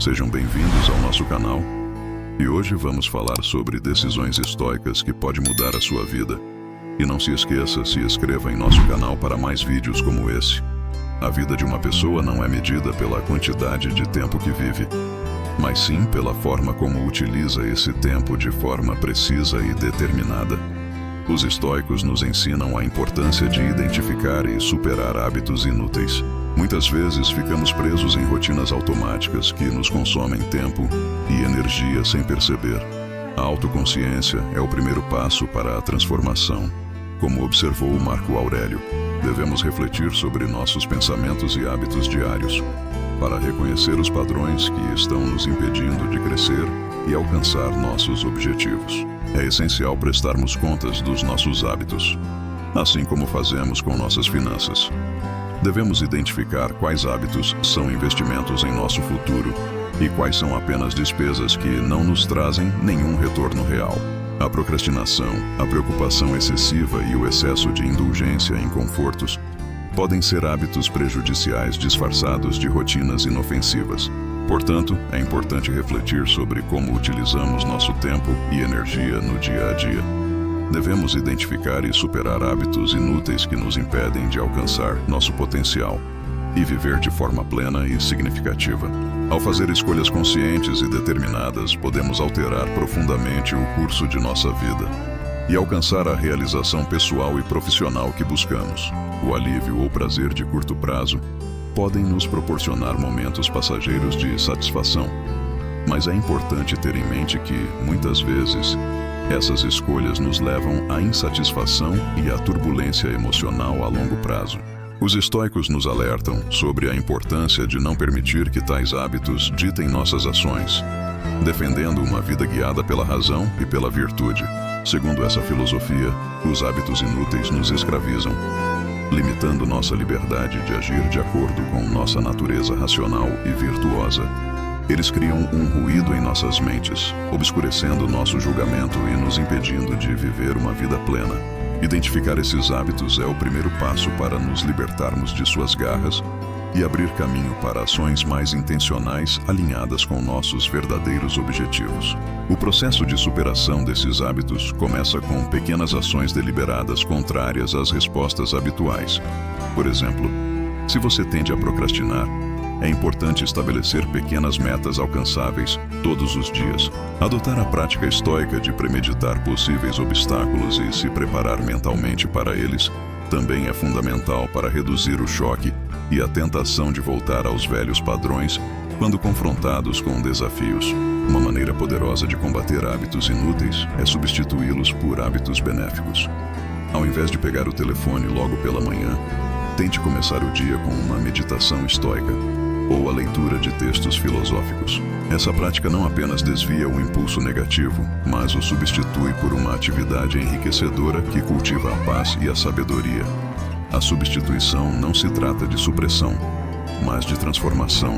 Sejam bem-vindos ao nosso canal. E hoje vamos falar sobre decisões estoicas que podem mudar a sua vida. E não se esqueça, se inscreva em nosso canal para mais vídeos como esse. A vida de uma pessoa não é medida pela quantidade de tempo que vive, mas sim pela forma como utiliza esse tempo de forma precisa e determinada. Os estoicos nos ensinam a importância de identificar e superar hábitos inúteis. Muitas vezes ficamos presos em rotinas automáticas que nos consomem tempo e energia sem perceber. A autoconsciência é o primeiro passo para a transformação. Como observou Marco Aurélio, devemos refletir sobre nossos pensamentos e hábitos diários, para reconhecer os padrões que estão nos impedindo de crescer e alcançar nossos objetivos. É essencial prestarmos contas dos nossos hábitos, assim como fazemos com nossas finanças. Devemos identificar quais hábitos são investimentos em nosso futuro e quais são apenas despesas que não nos trazem nenhum retorno real. A procrastinação, a preocupação excessiva e o excesso de indulgência em confortos podem ser hábitos prejudiciais disfarçados de rotinas inofensivas. Portanto, é importante refletir sobre como utilizamos nosso tempo e energia no dia a dia. Devemos identificar e superar hábitos inúteis que nos impedem de alcançar nosso potencial e viver de forma plena e significativa. Ao fazer escolhas conscientes e determinadas, podemos alterar profundamente o curso de nossa vida e alcançar a realização pessoal e profissional que buscamos. O alívio ou prazer de curto prazo podem nos proporcionar momentos passageiros de satisfação, mas é importante ter em mente que, muitas vezes, essas escolhas nos levam à insatisfação e à turbulência emocional a longo prazo. Os estoicos nos alertam sobre a importância de não permitir que tais hábitos ditem nossas ações, defendendo uma vida guiada pela razão e pela virtude. Segundo essa filosofia, os hábitos inúteis nos escravizam, limitando nossa liberdade de agir de acordo com nossa natureza racional e virtuosa. Eles criam um ruído em nossas mentes, obscurecendo nosso julgamento e nos impedindo de viver uma vida plena. Identificar esses hábitos é o primeiro passo para nos libertarmos de suas garras e abrir caminho para ações mais intencionais alinhadas com nossos verdadeiros objetivos. O processo de superação desses hábitos começa com pequenas ações deliberadas contrárias às respostas habituais. Por exemplo, se você tende a procrastinar, é importante estabelecer pequenas metas alcançáveis todos os dias. Adotar a prática estoica de premeditar possíveis obstáculos e se preparar mentalmente para eles também é fundamental para reduzir o choque e a tentação de voltar aos velhos padrões quando confrontados com desafios. Uma maneira poderosa de combater hábitos inúteis é substituí-los por hábitos benéficos. Ao invés de pegar o telefone logo pela manhã, tente começar o dia com uma meditação estoica ou a leitura de textos filosóficos. Essa prática não apenas desvia o impulso negativo, mas o substitui por uma atividade enriquecedora que cultiva a paz e a sabedoria. A substituição não se trata de supressão, mas de transformação,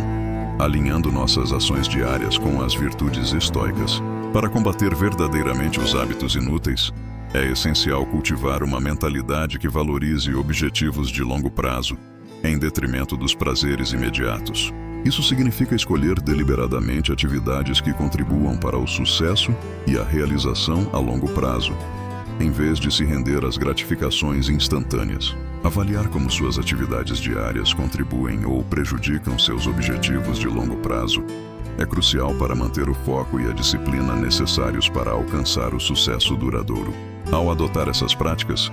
alinhando nossas ações diárias com as virtudes estoicas. Para combater verdadeiramente os hábitos inúteis, é essencial cultivar uma mentalidade que valorize objetivos de longo prazo, em detrimento dos prazeres imediatos. Isso significa escolher deliberadamente atividades que contribuam para o sucesso e a realização a longo prazo, em vez de se render às gratificações instantâneas. Avaliar como suas atividades diárias contribuem ou prejudicam seus objetivos de longo prazo é crucial para manter o foco e a disciplina necessários para alcançar o sucesso duradouro. Ao adotar essas práticas,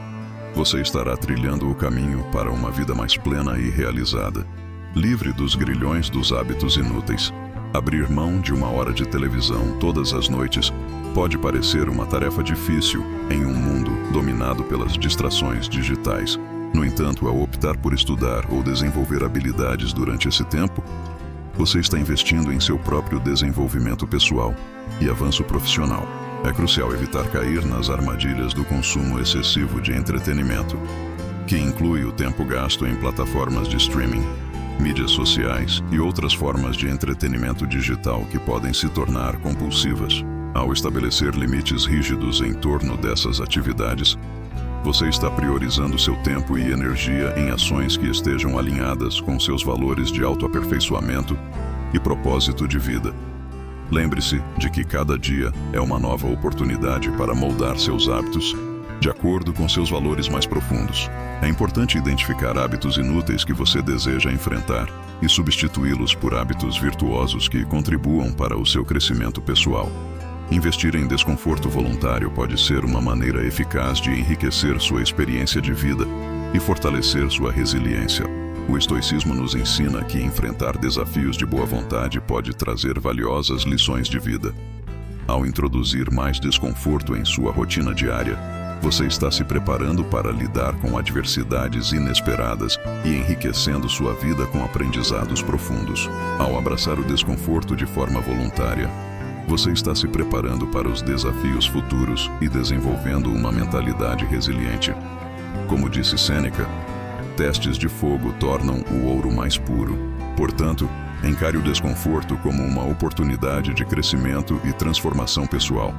você estará trilhando o caminho para uma vida mais plena e realizada, livre dos grilhões dos hábitos inúteis. Abrir mão de 1 hora de televisão todas as noites pode parecer uma tarefa difícil em um mundo dominado pelas distrações digitais. No entanto, ao optar por estudar ou desenvolver habilidades durante esse tempo, você está investindo em seu próprio desenvolvimento pessoal e avanço profissional. É crucial evitar cair nas armadilhas do consumo excessivo de entretenimento, que inclui o tempo gasto em plataformas de streaming, mídias sociais e outras formas de entretenimento digital que podem se tornar compulsivas. Ao estabelecer limites rígidos em torno dessas atividades, você está priorizando seu tempo e energia em ações que estejam alinhadas com seus valores de autoaperfeiçoamento e propósito de vida. Lembre-se de que cada dia é uma nova oportunidade para moldar seus hábitos de acordo com seus valores mais profundos. É importante identificar hábitos inúteis que você deseja enfrentar e substituí-los por hábitos virtuosos que contribuam para o seu crescimento pessoal. Investir em desconforto voluntário pode ser uma maneira eficaz de enriquecer sua experiência de vida e fortalecer sua resiliência. O estoicismo nos ensina que enfrentar desafios de boa vontade pode trazer valiosas lições de vida. Ao introduzir mais desconforto em sua rotina diária, você está se preparando para lidar com adversidades inesperadas e enriquecendo sua vida com aprendizados profundos. Ao abraçar o desconforto de forma voluntária, você está se preparando para os desafios futuros e desenvolvendo uma mentalidade resiliente. Como disse Sêneca, testes de fogo tornam o ouro mais puro. Portanto, encare o desconforto como uma oportunidade de crescimento e transformação pessoal.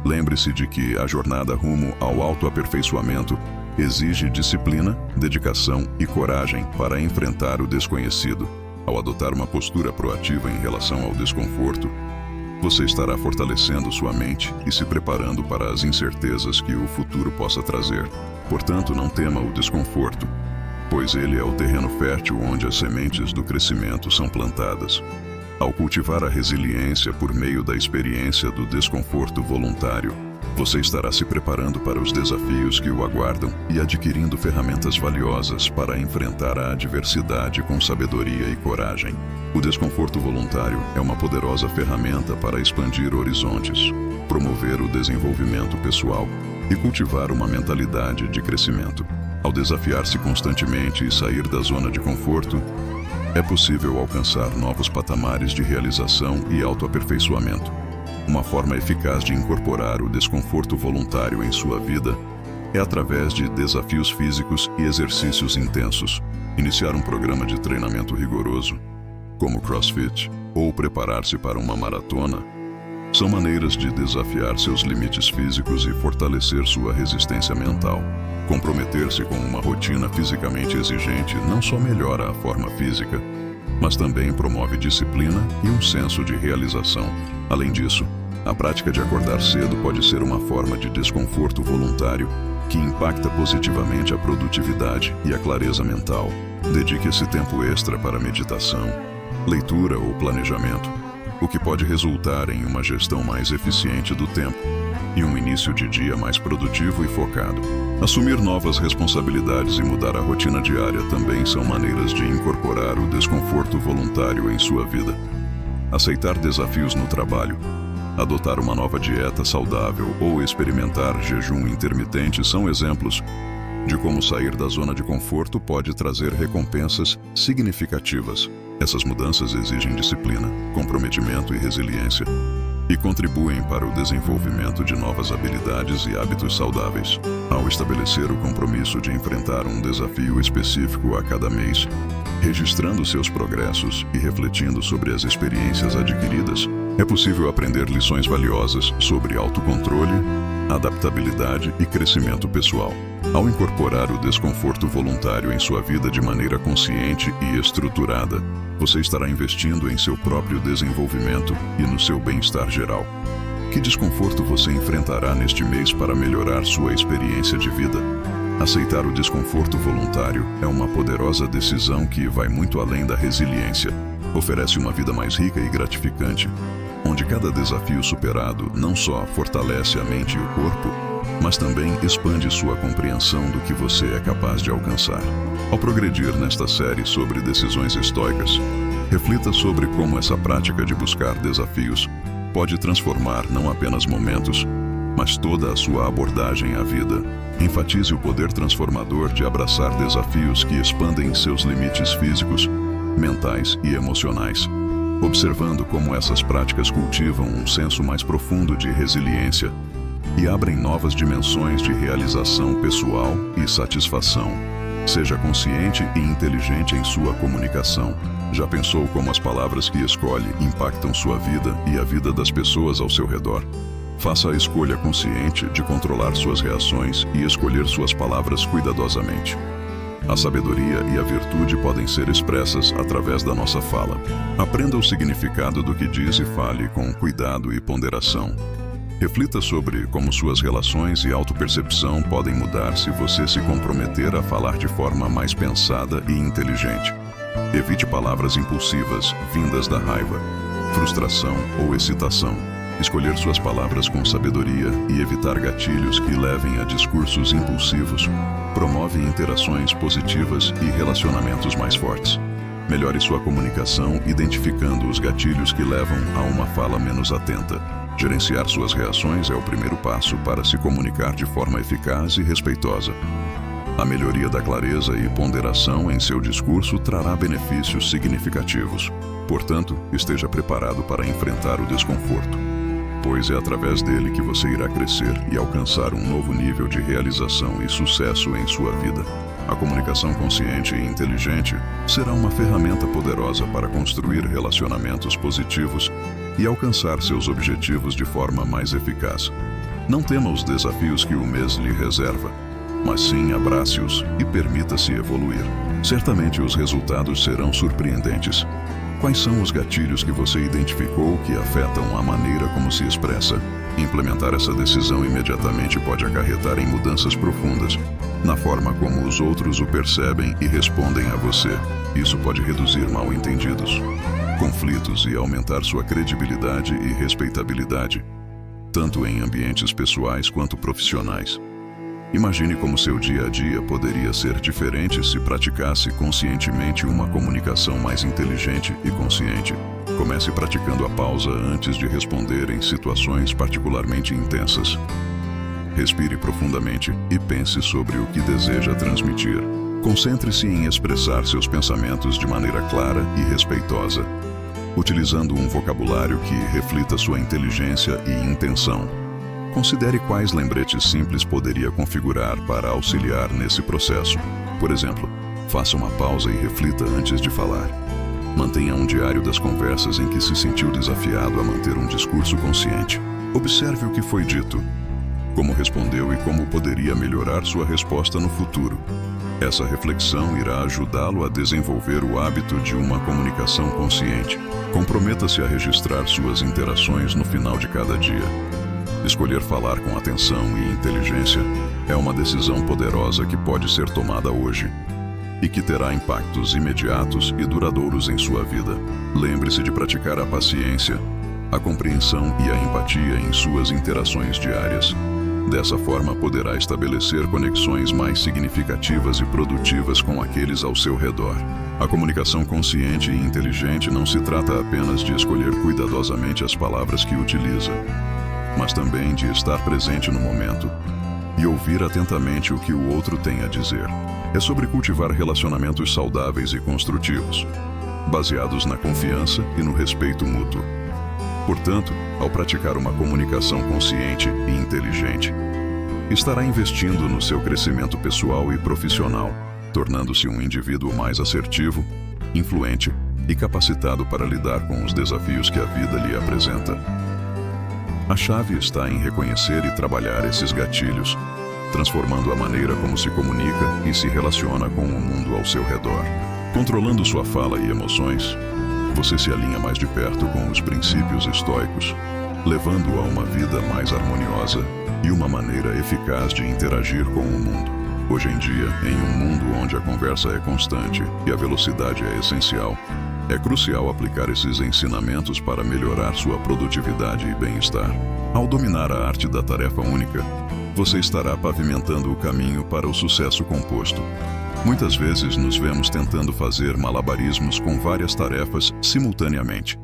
Lembre-se de que a jornada rumo ao autoaperfeiçoamento exige disciplina, dedicação e coragem para enfrentar o desconhecido. Ao adotar uma postura proativa em relação ao desconforto, você estará fortalecendo sua mente e se preparando para as incertezas que o futuro possa trazer. Portanto, não tema o desconforto, pois ele é o terreno fértil onde as sementes do crescimento são plantadas. Ao cultivar a resiliência por meio da experiência do desconforto voluntário, você estará se preparando para os desafios que o aguardam e adquirindo ferramentas valiosas para enfrentar a adversidade com sabedoria e coragem. O desconforto voluntário é uma poderosa ferramenta para expandir horizontes, promover o desenvolvimento pessoal e cultivar uma mentalidade de crescimento. Ao desafiar-se constantemente e sair da zona de conforto, é possível alcançar novos patamares de realização e autoaperfeiçoamento. Uma forma eficaz de incorporar o desconforto voluntário em sua vida é através de desafios físicos e exercícios intensos. Iniciar um programa de treinamento rigoroso, como CrossFit, ou preparar-se para uma maratona, são maneiras de desafiar seus limites físicos e fortalecer sua resistência mental. Comprometer-se com uma rotina fisicamente exigente não só melhora a forma física, mas também promove disciplina e um senso de realização. Além disso, a prática de acordar cedo pode ser uma forma de desconforto voluntário que impacta positivamente a produtividade e a clareza mental. Dedique esse tempo extra para meditação, leitura ou planejamento, o que pode resultar em uma gestão mais eficiente do tempo e um início de dia mais produtivo e focado. Assumir novas responsabilidades e mudar a rotina diária também são maneiras de incorporar o desconforto voluntário em sua vida. Aceitar desafios no trabalho, adotar uma nova dieta saudável ou experimentar jejum intermitente são exemplos de como sair da zona de conforto pode trazer recompensas significativas. Essas mudanças exigem disciplina, comprometimento e resiliência, e contribuem para o desenvolvimento de novas habilidades e hábitos saudáveis. Ao estabelecer o compromisso de enfrentar um desafio específico a cada mês, registrando seus progressos e refletindo sobre as experiências adquiridas, é possível aprender lições valiosas sobre autocontrole, adaptabilidade e crescimento pessoal. Ao incorporar o desconforto voluntário em sua vida de maneira consciente e estruturada, você estará investindo em seu próprio desenvolvimento e no seu bem-estar geral. Que desconforto você enfrentará neste mês para melhorar sua experiência de vida? Aceitar o desconforto voluntário é uma poderosa decisão que vai muito além da resiliência. Oferece uma vida mais rica e gratificante, onde cada desafio superado não só fortalece a mente e o corpo, mas também expande sua compreensão do que você é capaz de alcançar. Ao progredir nesta série sobre decisões estoicas, reflita sobre como essa prática de buscar desafios pode transformar não apenas momentos, mas toda a sua abordagem à vida. Enfatize o poder transformador de abraçar desafios que expandem seus limites físicos, mentais e emocionais, observando como essas práticas cultivam um senso mais profundo de resiliência e abrem novas dimensões de realização pessoal e satisfação. Seja consciente e inteligente em sua comunicação. Já pensou como as palavras que escolhe impactam sua vida e a vida das pessoas ao seu redor? Faça a escolha consciente de controlar suas reações e escolher suas palavras cuidadosamente. A sabedoria e a virtude podem ser expressas através da nossa fala. Aprenda o significado do que diz e fale com cuidado e ponderação. Reflita sobre como suas relações e autopercepção podem mudar se você se comprometer a falar de forma mais pensada e inteligente. Evite palavras impulsivas, vindas da raiva, frustração ou excitação. Escolher suas palavras com sabedoria e evitar gatilhos que levem a discursos impulsivos promove interações positivas e relacionamentos mais fortes. Melhore sua comunicação identificando os gatilhos que levam a uma fala menos atenta. Gerenciar suas reações é o primeiro passo para se comunicar de forma eficaz e respeitosa. A melhoria da clareza e ponderação em seu discurso trará benefícios significativos. Portanto, esteja preparado para enfrentar o desconforto, pois é através dele que você irá crescer e alcançar um novo nível de realização e sucesso em sua vida. A comunicação consciente e inteligente será uma ferramenta poderosa para construir relacionamentos positivos e alcançar seus objetivos de forma mais eficaz. Não tema os desafios que o mês lhe reserva, mas sim abrace-os e permita-se evoluir. Certamente os resultados serão surpreendentes. Quais são os gatilhos que você identificou que afetam a maneira como se expressa? Implementar essa decisão imediatamente pode acarretar em mudanças profundas na forma como os outros o percebem e respondem a você. Isso pode reduzir mal-entendidos, conflitos e aumentar sua credibilidade e respeitabilidade, tanto em ambientes pessoais quanto profissionais. Imagine como seu dia a dia poderia ser diferente se praticasse conscientemente uma comunicação mais inteligente e consciente. Comece praticando a pausa antes de responder em situações particularmente intensas. Respire profundamente e pense sobre o que deseja transmitir. Concentre-se em expressar seus pensamentos de maneira clara e respeitosa, utilizando um vocabulário que reflita sua inteligência e intenção. Considere quais lembretes simples poderia configurar para auxiliar nesse processo. Por exemplo, faça uma pausa e reflita antes de falar. Mantenha um diário das conversas em que se sentiu desafiado a manter um discurso consciente. Observe o que foi dito, como respondeu e como poderia melhorar sua resposta no futuro. Essa reflexão irá ajudá-lo a desenvolver o hábito de uma comunicação consciente. Comprometa-se a registrar suas interações no final de cada dia. Escolher falar com atenção e inteligência é uma decisão poderosa que pode ser tomada hoje e que terá impactos imediatos e duradouros em sua vida. Lembre-se de praticar a paciência, a compreensão e a empatia em suas interações diárias. Dessa forma, poderá estabelecer conexões mais significativas e produtivas com aqueles ao seu redor. A comunicação consciente e inteligente não se trata apenas de escolher cuidadosamente as palavras que utiliza, mas também de estar presente no momento e ouvir atentamente o que o outro tem a dizer. É sobre cultivar relacionamentos saudáveis e construtivos, baseados na confiança e no respeito mútuo. Portanto, ao praticar uma comunicação consciente e inteligente, estará investindo no seu crescimento pessoal e profissional, tornando-se um indivíduo mais assertivo, influente e capacitado para lidar com os desafios que a vida lhe apresenta. A chave está em reconhecer e trabalhar esses gatilhos, transformando a maneira como se comunica e se relaciona com o mundo ao seu redor. Controlando sua fala e emoções, você se alinha mais de perto com os princípios estoicos, levando a uma vida mais harmoniosa e uma maneira eficaz de interagir com o mundo. Hoje em dia, em um mundo onde a conversa é constante e a velocidade é essencial, é crucial aplicar esses ensinamentos para melhorar sua produtividade e bem-estar. Ao dominar a arte da tarefa única, você estará pavimentando o caminho para o sucesso composto. Muitas vezes nos vemos tentando fazer malabarismos com várias tarefas simultaneamente,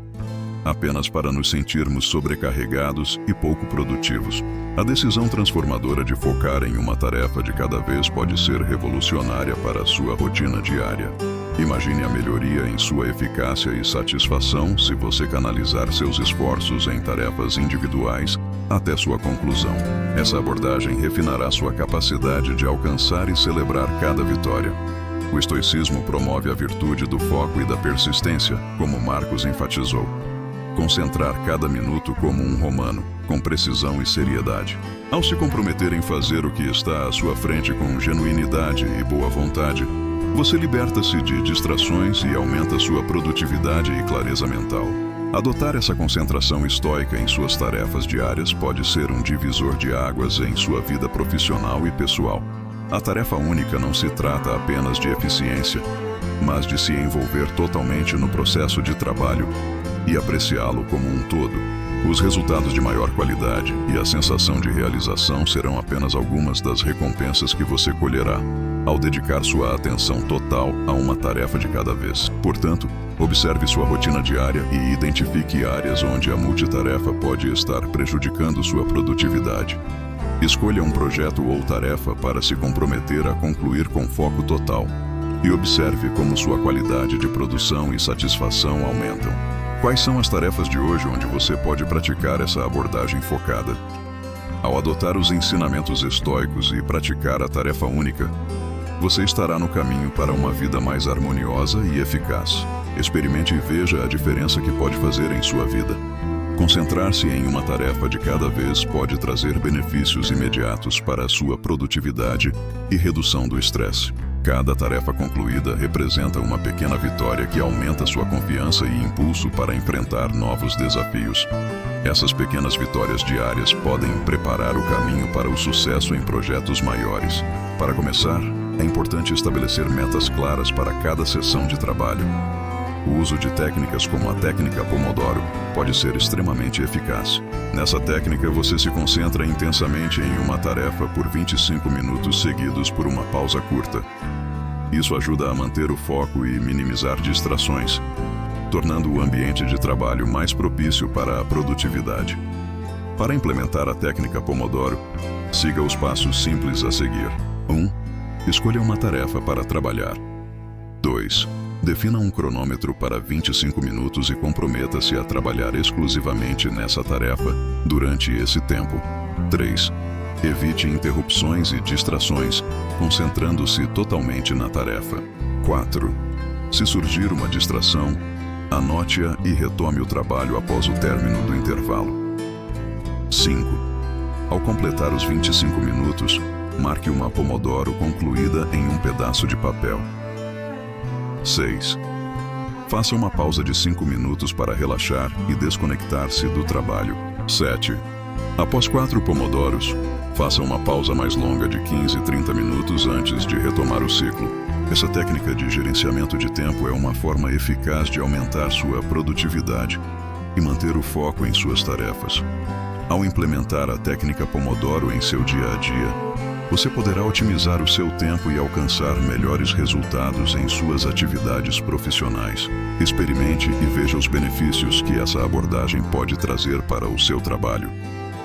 apenas para nos sentirmos sobrecarregados e pouco produtivos. A decisão transformadora de focar em uma tarefa de cada vez pode ser revolucionária para a sua rotina diária. Imagine a melhoria em sua eficácia e satisfação se você canalizar seus esforços em tarefas individuais até sua conclusão. Essa abordagem refinará sua capacidade de alcançar e celebrar cada vitória. O estoicismo promove a virtude do foco e da persistência, como Marcos enfatizou. Concentrar cada minuto como um romano, com precisão e seriedade. Ao se comprometer em fazer o que está à sua frente com genuinidade e boa vontade, Você liberta-se de distrações e aumenta sua produtividade e clareza mental. Adotar essa concentração estoica em suas tarefas diárias pode ser um divisor de águas em sua vida profissional e pessoal. A tarefa única não se trata apenas de eficiência, mas de se envolver totalmente no processo de trabalho e apreciá-lo como um todo. Os resultados de maior qualidade e a sensação de realização serão apenas algumas das recompensas que você colherá ao dedicar sua atenção total a uma tarefa de cada vez. Portanto, observe sua rotina diária e identifique áreas onde a multitarefa pode estar prejudicando sua produtividade. Escolha um projeto ou tarefa para se comprometer a concluir com foco total e observe como sua qualidade de produção e satisfação aumentam. Quais são as tarefas de hoje onde você pode praticar essa abordagem focada? Ao adotar os ensinamentos estoicos e praticar a tarefa única, você estará no caminho para uma vida mais harmoniosa e eficaz. Experimente e veja a diferença que pode fazer em sua vida. Concentrar-se em uma tarefa de cada vez pode trazer benefícios imediatos para a sua produtividade e redução do estresse. Cada tarefa concluída representa uma pequena vitória que aumenta sua confiança e impulso para enfrentar novos desafios. Essas pequenas vitórias diárias podem preparar o caminho para o sucesso em projetos maiores. Para começar, é importante estabelecer metas claras para cada sessão de trabalho. O uso de técnicas como a técnica Pomodoro pode ser extremamente eficaz. Nessa técnica, você se concentra intensamente em uma tarefa por 25 minutos seguidos por uma pausa curta. Isso ajuda a manter o foco e minimizar distrações, tornando o ambiente de trabalho mais propício para a produtividade. Para implementar a técnica Pomodoro, siga os passos simples a seguir. 1. Escolha uma tarefa para trabalhar. 2. Defina um cronômetro para 25 minutos e comprometa-se a trabalhar exclusivamente nessa tarefa durante esse tempo. 3. Evite interrupções e distrações, concentrando-se totalmente na tarefa. 4. Se surgir uma distração, anote-a e retome o trabalho após o término do intervalo. 5. Ao completar os 25 minutos, marque uma Pomodoro concluída em um pedaço de papel. 6. Faça uma pausa de 5 minutos para relaxar e desconectar-se do trabalho. 7. Após 4 Pomodoros, faça uma pausa mais longa de 15 a 30 minutos antes de retomar o ciclo. Essa técnica de gerenciamento de tempo é uma forma eficaz de aumentar sua produtividade e manter o foco em suas tarefas. Ao implementar a técnica Pomodoro em seu dia a dia, você poderá otimizar o seu tempo e alcançar melhores resultados em suas atividades profissionais. Experimente e veja os benefícios que essa abordagem pode trazer para o seu trabalho.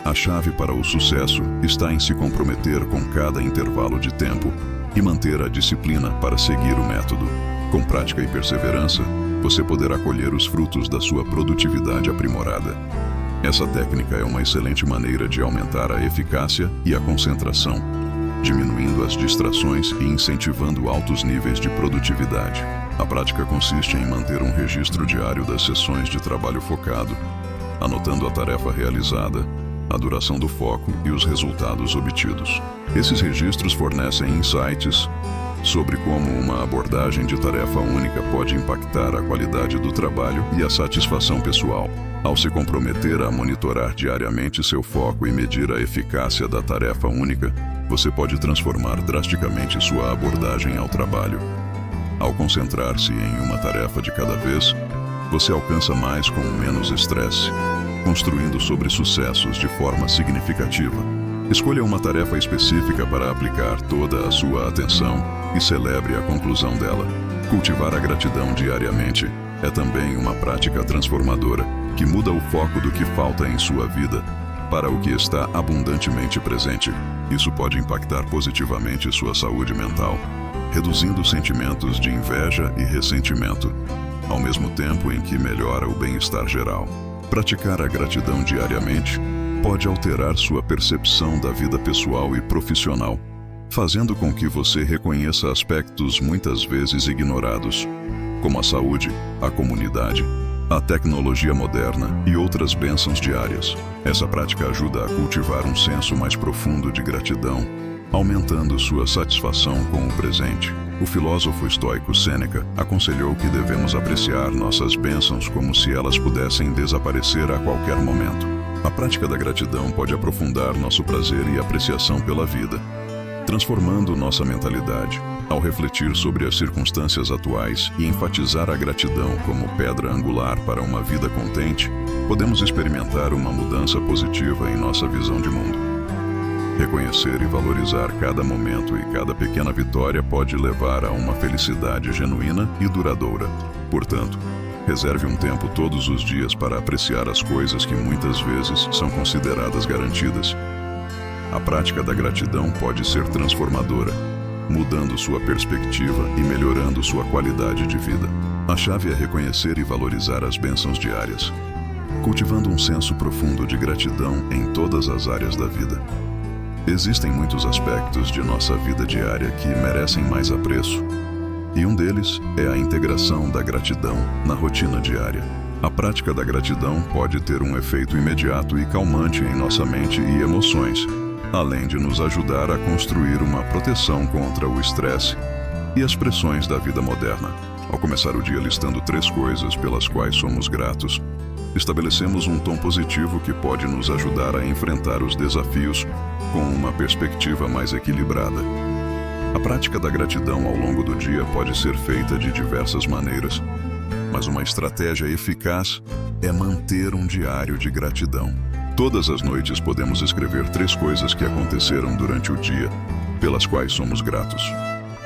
A chave para o sucesso está em se comprometer com cada intervalo de tempo e manter a disciplina para seguir o método. Com prática e perseverança, você poderá colher os frutos da sua produtividade aprimorada. Essa técnica é uma excelente maneira de aumentar a eficácia e a concentração, diminuindo as distrações e incentivando altos níveis de produtividade. A prática consiste em manter um registro diário das sessões de trabalho focado, anotando a tarefa realizada, a duração do foco e os resultados obtidos. Esses registros fornecem insights sobre como uma abordagem de tarefa única pode impactar a qualidade do trabalho e a satisfação pessoal. Ao se comprometer a monitorar diariamente seu foco e medir a eficácia da tarefa única, você pode transformar drasticamente sua abordagem ao trabalho. Ao concentrar-se em uma tarefa de cada vez, você alcança mais com menos estresse, construindo sobre sucessos de forma significativa. Escolha uma tarefa específica para aplicar toda a sua atenção e celebre a conclusão dela. Cultivar a gratidão diariamente é também uma prática transformadora que muda o foco do que falta em sua vida para o que está abundantemente presente. Isso pode impactar positivamente sua saúde mental, reduzindo sentimentos de inveja e ressentimento, ao mesmo tempo em que melhora o bem-estar geral. Praticar a gratidão diariamente pode alterar sua percepção da vida pessoal e profissional, fazendo com que você reconheça aspectos muitas vezes ignorados, como a saúde, a comunidade, a tecnologia moderna e outras bênçãos diárias. Essa prática ajuda a cultivar um senso mais profundo de gratidão, aumentando sua satisfação com o presente. O filósofo estoico Sêneca aconselhou que devemos apreciar nossas bênçãos como se elas pudessem desaparecer a qualquer momento. A prática da gratidão pode aprofundar nosso prazer e apreciação pela vida, transformando nossa mentalidade. Ao refletir sobre as circunstâncias atuais e enfatizar a gratidão como pedra angular para uma vida contente, podemos experimentar uma mudança positiva em nossa visão de mundo. Reconhecer e valorizar cada momento e cada pequena vitória pode levar a uma felicidade genuína e duradoura. Portanto, reserve um tempo todos os dias para apreciar as coisas que muitas vezes são consideradas garantidas. A prática da gratidão pode ser transformadora, mudando sua perspectiva e melhorando sua qualidade de vida. A chave é reconhecer e valorizar as bênçãos diárias, cultivando um senso profundo de gratidão em todas as áreas da vida. Existem muitos aspectos de nossa vida diária que merecem mais apreço, e um deles é a integração da gratidão na rotina diária. A prática da gratidão pode ter um efeito imediato e calmante em nossa mente e emoções, além de nos ajudar a construir uma proteção contra o estresse e as pressões da vida moderna. Ao começar o dia listando 3 coisas pelas quais somos gratos, estabelecemos um tom positivo que pode nos ajudar a enfrentar os desafios com uma perspectiva mais equilibrada. A prática da gratidão ao longo do dia pode ser feita de diversas maneiras, mas uma estratégia eficaz é manter um diário de gratidão. Todas as noites podemos escrever 3 coisas que aconteceram durante o dia, pelas quais somos gratos.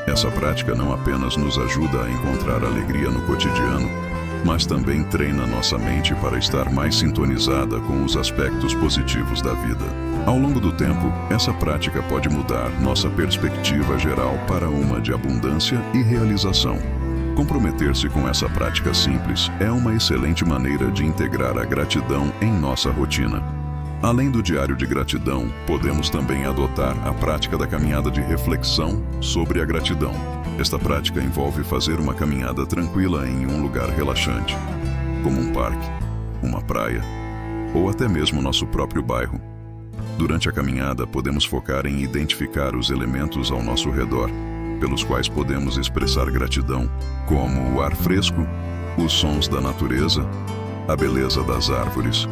Essa prática não apenas nos ajuda a encontrar alegria no cotidiano, mas também treina nossa mente para estar mais sintonizada com os aspectos positivos da vida. Ao longo do tempo, essa prática pode mudar nossa perspectiva geral para uma de abundância e realização. Comprometer-se com essa prática simples é uma excelente maneira de integrar a gratidão em nossa rotina. Além do diário de gratidão, podemos também adotar a prática da caminhada de reflexão sobre a gratidão. Esta prática envolve fazer uma caminhada tranquila em um lugar relaxante, como um parque, uma praia ou até mesmo nosso próprio bairro. Durante a caminhada, podemos focar em identificar os elementos ao nosso redor, pelos quais podemos expressar gratidão, como o ar fresco, os sons da natureza, a beleza das árvores,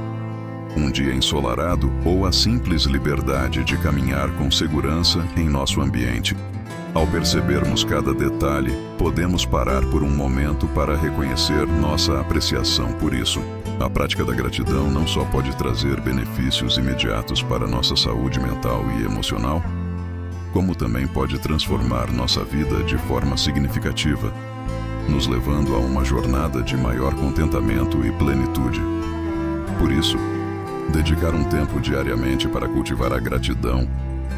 um dia ensolarado ou a simples liberdade de caminhar com segurança em nosso ambiente. Ao percebermos cada detalhe, podemos parar por um momento para reconhecer nossa apreciação por isso. A prática da gratidão não só pode trazer benefícios imediatos para nossa saúde mental e emocional, como também pode transformar nossa vida de forma significativa, nos levando a uma jornada de maior contentamento e plenitude. Por isso, dedicar um tempo diariamente para cultivar a gratidão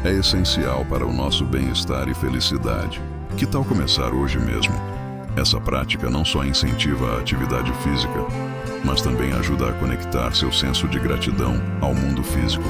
é essencial para o nosso bem-estar e felicidade. Que tal começar hoje mesmo? Essa prática não só incentiva a atividade física, mas também ajuda a conectar seu senso de gratidão ao mundo físico,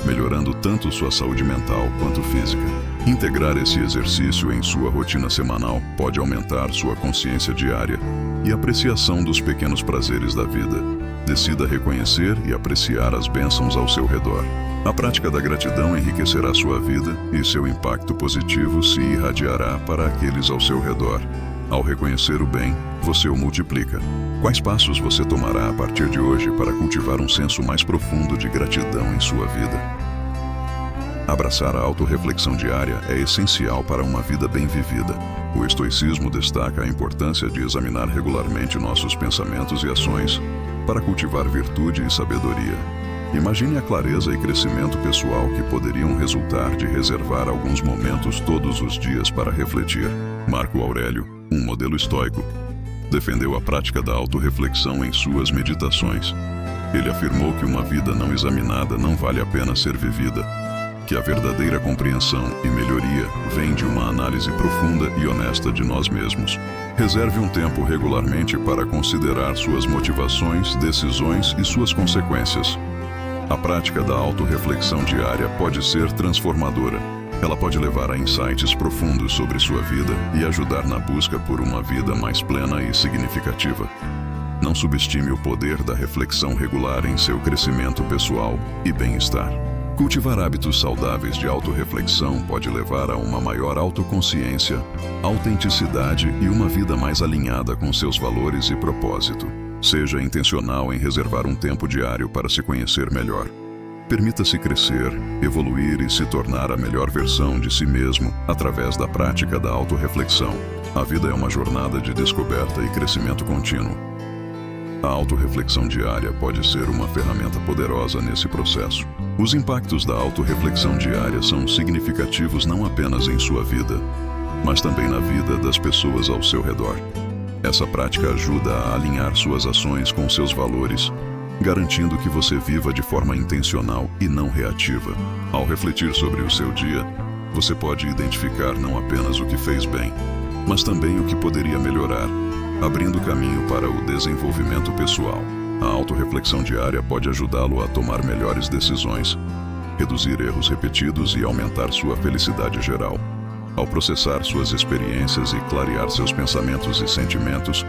melhorando tanto sua saúde mental quanto física. Integrar esse exercício em sua rotina semanal pode aumentar sua consciência diária e apreciação dos pequenos prazeres da vida. Decida reconhecer e apreciar as bênçãos ao seu redor. A prática da gratidão enriquecerá sua vida e seu impacto positivo se irradiará para aqueles ao seu redor. Ao reconhecer o bem, você o multiplica. Quais passos você tomará a partir de hoje para cultivar um senso mais profundo de gratidão em sua vida? Abraçar a autorreflexão diária é essencial para uma vida bem vivida. O estoicismo destaca a importância de examinar regularmente nossos pensamentos e ações para cultivar virtude e sabedoria. Imagine a clareza e crescimento pessoal que poderiam resultar de reservar alguns momentos todos os dias para refletir. Marco Aurélio, um modelo estoico, defendeu a prática da autorreflexão em suas meditações. Ele afirmou que uma vida não examinada não vale a pena ser vivida, que a verdadeira compreensão e melhoria vem de uma análise profunda e honesta de nós mesmos. Reserve um tempo regularmente para considerar suas motivações, decisões e suas consequências. A prática da autorreflexão diária pode ser transformadora. Ela pode levar a insights profundos sobre sua vida e ajudar na busca por uma vida mais plena e significativa. Não subestime o poder da reflexão regular em seu crescimento pessoal e bem-estar. Cultivar hábitos saudáveis de autorreflexão pode levar a uma maior autoconsciência, autenticidade e uma vida mais alinhada com seus valores e propósito. Seja intencional em reservar um tempo diário para se conhecer melhor. Permita-se crescer, evoluir e se tornar a melhor versão de si mesmo através da prática da autorreflexão. A vida é uma jornada de descoberta e crescimento contínuo. A autorreflexão diária pode ser uma ferramenta poderosa nesse processo. Os impactos da autorreflexão diária são significativos não apenas em sua vida, mas também na vida das pessoas ao seu redor. Essa prática ajuda a alinhar suas ações com seus valores, garantindo que você viva de forma intencional e não reativa. Ao refletir sobre o seu dia, você pode identificar não apenas o que fez bem, mas também o que poderia melhorar, abrindo caminho para o desenvolvimento pessoal. A autorreflexão diária pode ajudá-lo a tomar melhores decisões, reduzir erros repetidos e aumentar sua felicidade geral. Ao processar suas experiências e clarear seus pensamentos e sentimentos,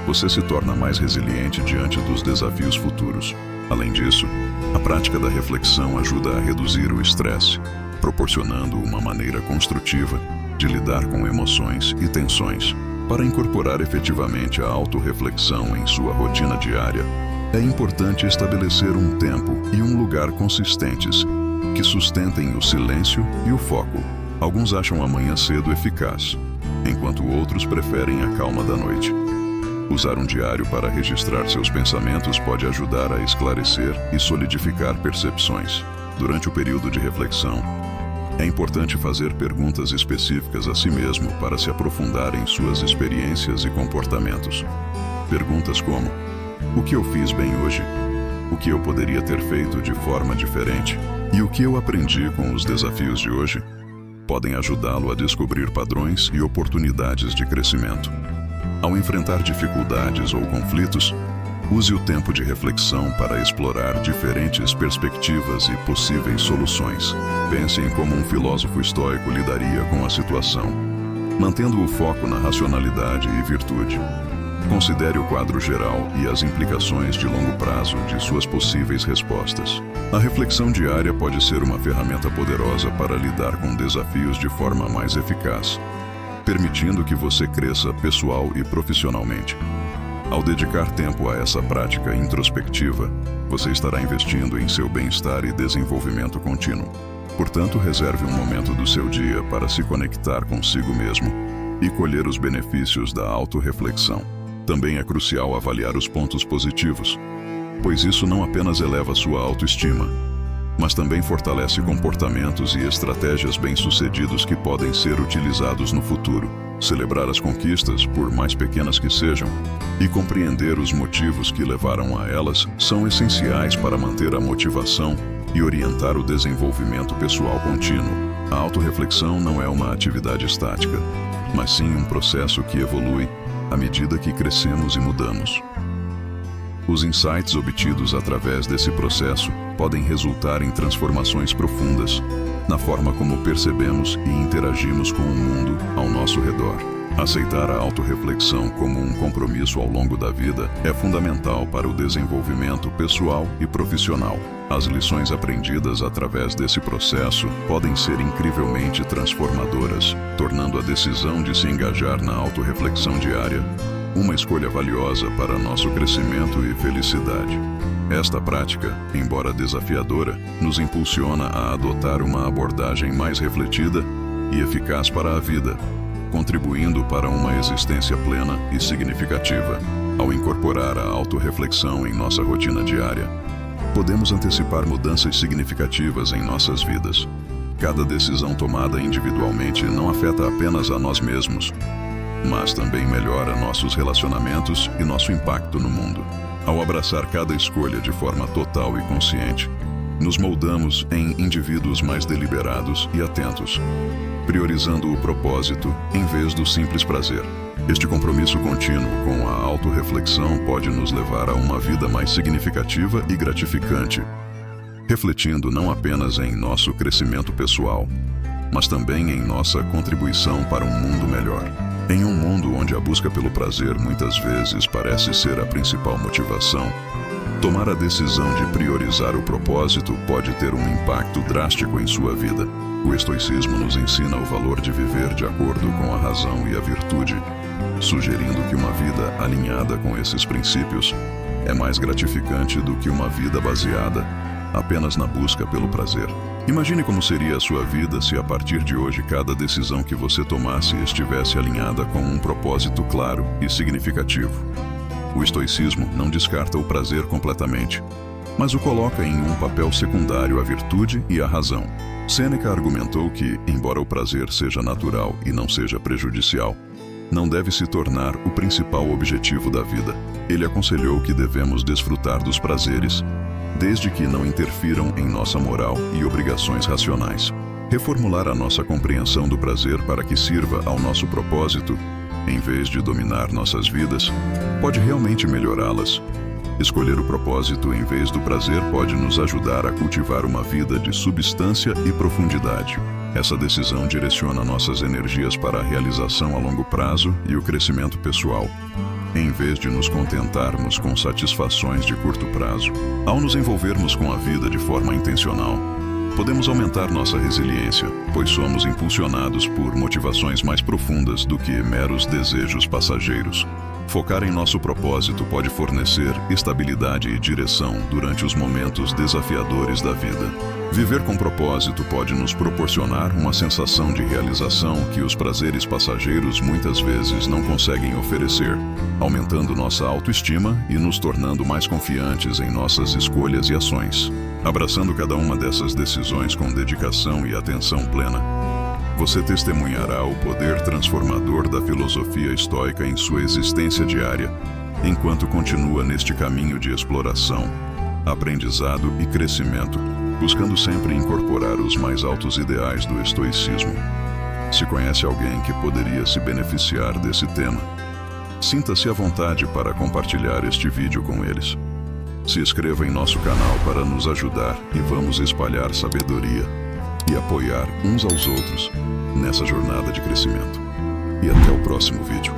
você se torna mais resiliente diante dos desafios futuros. Além disso, a prática da reflexão ajuda a reduzir o estresse, proporcionando uma maneira construtiva de lidar com emoções e tensões. Para incorporar efetivamente a autorreflexão em sua rotina diária, é importante estabelecer um tempo e um lugar consistentes que sustentem o silêncio e o foco. Alguns acham a manhã cedo eficaz, enquanto outros preferem a calma da noite. Usar um diário para registrar seus pensamentos pode ajudar a esclarecer e solidificar percepções. Durante o período de reflexão, é importante fazer perguntas específicas a si mesmo para se aprofundar em suas experiências e comportamentos. Perguntas como: o que eu fiz bem hoje? O que eu poderia ter feito de forma diferente? E o que eu aprendi com os desafios de hoje? Podem ajudá-lo a descobrir padrões e oportunidades de crescimento. Ao enfrentar dificuldades ou conflitos, use o tempo de reflexão para explorar diferentes perspectivas e possíveis soluções. Pense em como um filósofo estoico lidaria com a situação, mantendo o foco na racionalidade e virtude. Considere o quadro geral e as implicações de longo prazo de suas possíveis respostas. A reflexão diária pode ser uma ferramenta poderosa para lidar com desafios de forma mais eficaz, permitindo que você cresça pessoal e profissionalmente. Ao dedicar tempo a essa prática introspectiva, você estará investindo em seu bem-estar e desenvolvimento contínuo. Portanto, reserve um momento do seu dia para se conectar consigo mesmo e colher os benefícios da autorreflexão. Também é crucial avaliar os pontos positivos, pois isso não apenas eleva sua autoestima, mas também fortalece comportamentos e estratégias bem-sucedidos que podem ser utilizados no futuro. Celebrar as conquistas, por mais pequenas que sejam, e compreender os motivos que levaram a elas são essenciais para manter a motivação e orientar o desenvolvimento pessoal contínuo. A autorreflexão não é uma atividade estática, mas sim um processo que evolui à medida que crescemos e mudamos. Os insights obtidos através desse processo podem resultar em transformações profundas na forma como percebemos e interagimos com o mundo ao nosso redor. Aceitar a autorreflexão como um compromisso ao longo da vida é fundamental para o desenvolvimento pessoal e profissional. As lições aprendidas através desse processo podem ser incrivelmente transformadoras, tornando a decisão de se engajar na autorreflexão diária uma escolha valiosa para nosso crescimento e felicidade. Esta prática, embora desafiadora, nos impulsiona a adotar uma abordagem mais refletida e eficaz para a vida, contribuindo para uma existência plena e significativa. Ao incorporar a autorreflexão em nossa rotina diária, podemos antecipar mudanças significativas em nossas vidas. Cada decisão tomada individualmente não afeta apenas a nós mesmos, mas também melhora nossos relacionamentos e nosso impacto no mundo. Ao abraçar cada escolha de forma total e consciente, nos moldamos em indivíduos mais deliberados e atentos, priorizando o propósito em vez do simples prazer. Este compromisso contínuo com a autorreflexão pode nos levar a uma vida mais significativa e gratificante, refletindo não apenas em nosso crescimento pessoal, mas também em nossa contribuição para um mundo melhor. Em um mundo onde a busca pelo prazer muitas vezes parece ser a principal motivação, Tomar a decisão de priorizar o propósito pode ter um impacto drástico em sua vida. O estoicismo nos ensina o valor de viver de acordo com a razão e a virtude, sugerindo que uma vida alinhada com esses princípios é mais gratificante do que uma vida baseada apenas na busca pelo prazer. Imagine como seria a sua vida se a partir de hoje cada decisão que você tomasse estivesse alinhada com um propósito claro e significativo. O estoicismo não descarta o prazer completamente, mas o coloca em um papel secundário à virtude e à razão. Sêneca argumentou que, embora o prazer seja natural e não seja prejudicial, não deve se tornar o principal objetivo da vida. Ele aconselhou que devemos desfrutar dos prazeres, desde que não interfiram em nossa moral e obrigações racionais. Reformular a nossa compreensão do prazer para que sirva ao nosso propósito, em vez de dominar nossas vidas, pode realmente melhorá-las. Escolher o propósito em vez do prazer pode nos ajudar a cultivar uma vida de substância e profundidade. Essa decisão direciona nossas energias para a realização a longo prazo e o crescimento pessoal, em vez de nos contentarmos com satisfações de curto prazo. Ao nos envolvermos com a vida de forma intencional, podemos aumentar nossa resiliência, pois somos impulsionados por motivações mais profundas do que meros desejos passageiros. Focar em nosso propósito pode fornecer estabilidade e direção durante os momentos desafiadores da vida. Viver com propósito pode nos proporcionar uma sensação de realização que os prazeres passageiros muitas vezes não conseguem oferecer, aumentando nossa autoestima e nos tornando mais confiantes em nossas escolhas e ações. Abraçando cada uma dessas decisões com dedicação e atenção plena, você testemunhará o poder transformador da filosofia estoica em sua existência diária, enquanto continua neste caminho de exploração, aprendizado e crescimento, buscando sempre incorporar os mais altos ideais do estoicismo. Se conhece alguém que poderia se beneficiar desse tema, sinta-se à vontade para compartilhar este vídeo com eles. Se inscreva em nosso canal para nos ajudar e vamos espalhar sabedoria e apoiar uns aos outros nessa jornada de crescimento. E até o próximo vídeo.